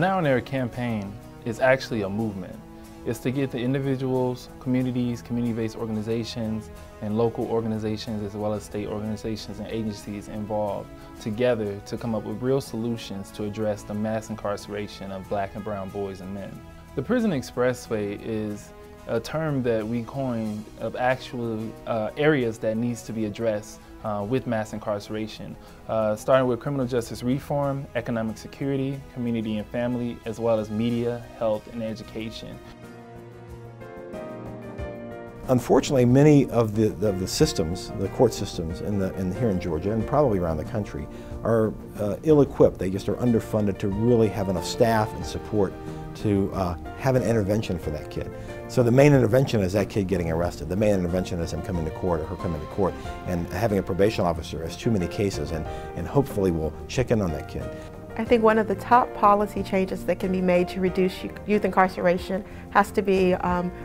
Now and There campaign is actually a movement. It's to get the individuals, communities, community-based organizations, and local organizations, as well as state organizations and agencies involved together to come up with real solutions to address the mass incarceration of Black and brown boys and men. The Prison Expressway is a term that we coined of actual areas that needs to be addressed with mass incarceration, starting with criminal justice reform, economic security, community and family, as well as media, health, and education. Unfortunately, many of the systems, the court systems here in Georgia and probably around the country, are ill-equipped. They just are underfunded to really have enough staff and support to have an intervention for that kid. So the main intervention is that kid getting arrested. The main intervention is him coming to court or her coming to court, and having a probation officer has too many cases and hopefully will check in on that kid. I think one of the top policy changes that can be made to reduce youth incarceration has to be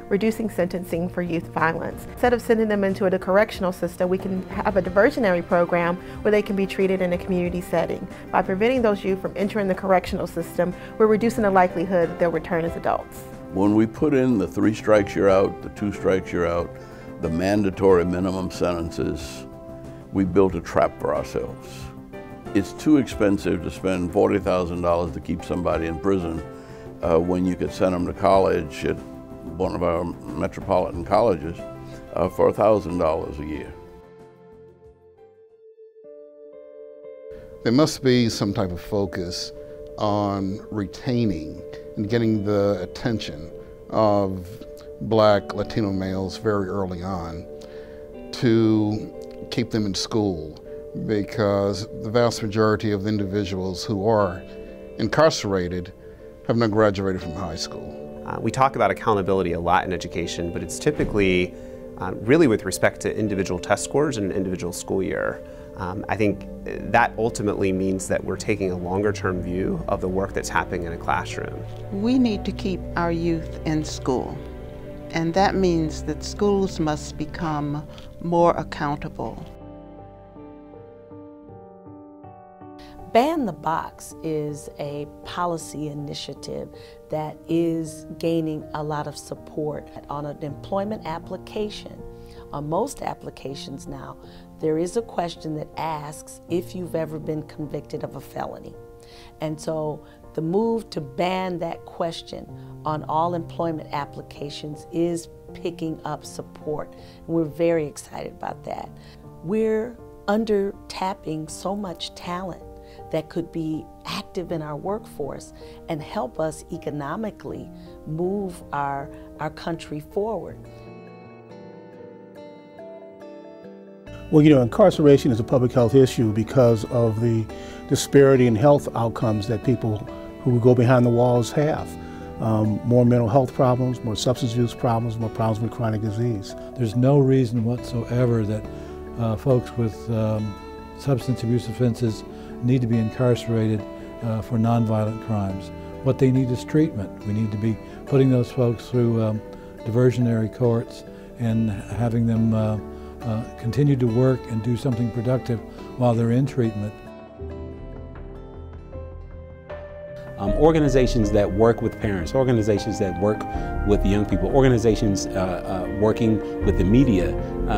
reducing sentencing for youth violence. Instead of sending them into the correctional system, we can have a diversionary program where they can be treated in a community setting. By preventing those youth from entering the correctional system, we're reducing the likelihood that they'll return as adults. When we put in the 3 strikes you're out, the 2 strikes you're out, the mandatory minimum sentences, we built a trap for ourselves. It's too expensive to spend $40,000 to keep somebody in prison when you could send them to college at one of our metropolitan colleges for $1,000 a year. There must be some type of focus on retaining and getting the attention of Black, Latino males very early on to keep them in school, because the vast majority of the individuals who are incarcerated have not graduated from high school. We talk about accountability a lot in education, but it's typically really with respect to individual test scores and an individual school year. I think that ultimately means that we're taking a longer-term view of the work that's happening in a classroom. We need to keep our youth in school, and that means that schools must become more accountable. Ban the Box is a policy initiative that is gaining a lot of support. On an employment application, on most applications now, there is a question that asks if you've ever been convicted of a felony. And so the move to ban that question on all employment applications is picking up support. And we're very excited about that. We're under-tapping so much talent that could be active in our workforce and help us economically move our country forward. Well, you know, incarceration is a public health issue because of the disparity in health outcomes that people who go behind the walls have. More mental health problems, more substance use problems, more problems with chronic disease. There's no reason whatsoever that folks with substance abuse offenses need to be incarcerated for nonviolent crimes. What they need is treatment. We need to be putting those folks through diversionary courts and having them continue to work and do something productive while they're in treatment. Organizations that work with parents, organizations that work with young people, organizations working with the media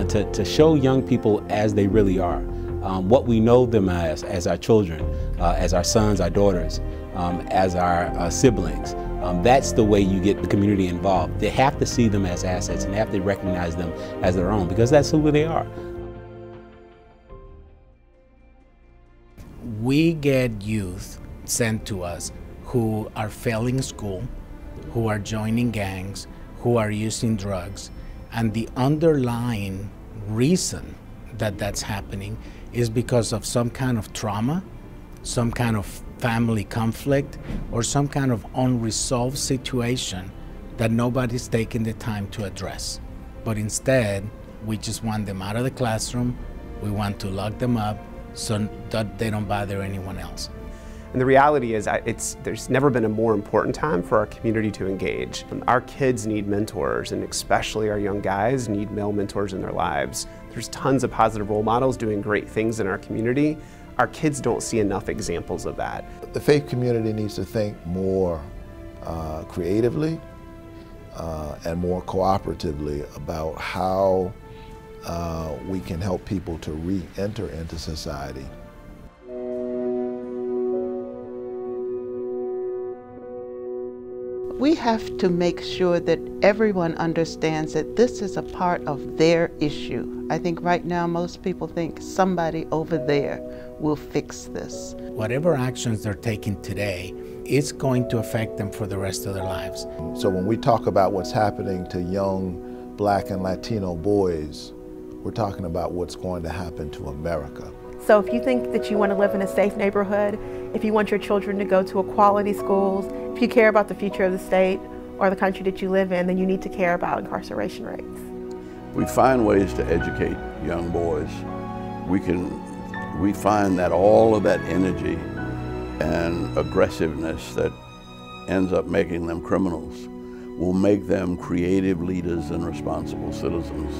to show young people as they really are. What we know them as our children, as our sons, our daughters, as our siblings. That's the way you get the community involved. They have to see them as assets and have to recognize them as their own, because that's who they are. We get youth sent to us who are failing school, who are joining gangs, who are using drugs, and the underlying reason that that's happening is because of some kind of trauma, some kind of family conflict, or some kind of unresolved situation that nobody's taking the time to address. But instead, we just want them out of the classroom, we want to lock them up so that they don't bother anyone else. And the reality is there's never been a more important time for our community to engage. Our kids need mentors, and especially our young guys need male mentors in their lives. There's tons of positive role models doing great things in our community, our kids don't see enough examples of that. The faith community needs to think more creatively and more cooperatively about how we can help people to re-enter into society. We have to make sure that everyone understands that this is a part of their issue. I think right now most people think somebody over there will fix this. Whatever actions they're taking today, it's going to affect them for the rest of their lives. So when we talk about what's happening to young Black and Latino boys, we're talking about what's going to happen to America. So if you think that you want to live in a safe neighborhood, if you want your children to go to quality schools, if you care about the future of the state or the country that you live in, then you need to care about incarceration rates. We find ways to educate young boys. We find that all of that energy and aggressiveness that ends up making them criminals will make them creative leaders and responsible citizens.